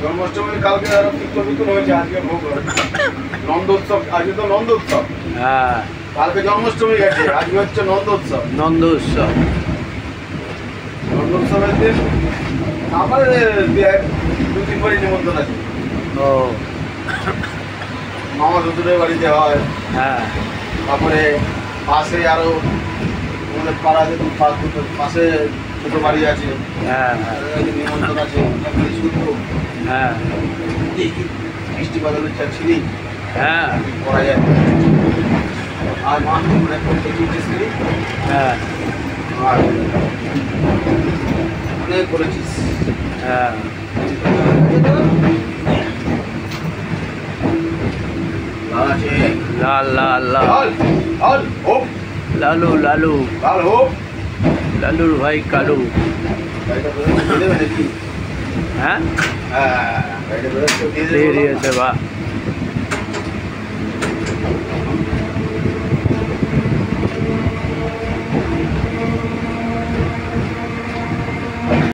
জন্মাষ্টমী কালকে আরো কীর্তন হয়েছে, আজকে ভোগ নন্দোৎসব, আজকে তো নন্দোৎসব। হ্যাঁ, কালকে জন্মাষ্টমী গেছে, আজকে হচ্ছে নন্দোৎসব। নন্দোৎসব নন্দোৎসবের দিন আমার 2-3 বাড়ি নিমন্ত্রণ আছে। ও মামা শ্বশুরের বাড়িতে হয়। হ্যাঁ, তারপরে পাশে আরো আমাদের পাড়াতে পাশে ছোটো বাড়ি আছে, হ্যাঁ, নিমন্ত্রণ আছে। শুধু হ্যাঁ, বৃষ্টি বাদলের চা ছিলি হ্যাঁ, করা যায়। আর মা দেখিয়েছিস নি? হ্যাঁ, আর অনেক করেছিস। হ্যাঁ, লাল আছে, লাল লাল লাল লাল লাল হোক, লালু লালু লাল হোক। লালুর ভাই কালু। গাড়িটা বেরোচ্ছে, দিয়ে দেবে নাকি? হ্যাঁ, হ্যাঁ, গাড়িটা বেরোচ্ছে, দিয়ে দেবে। দিয়ে দিয়েছে বা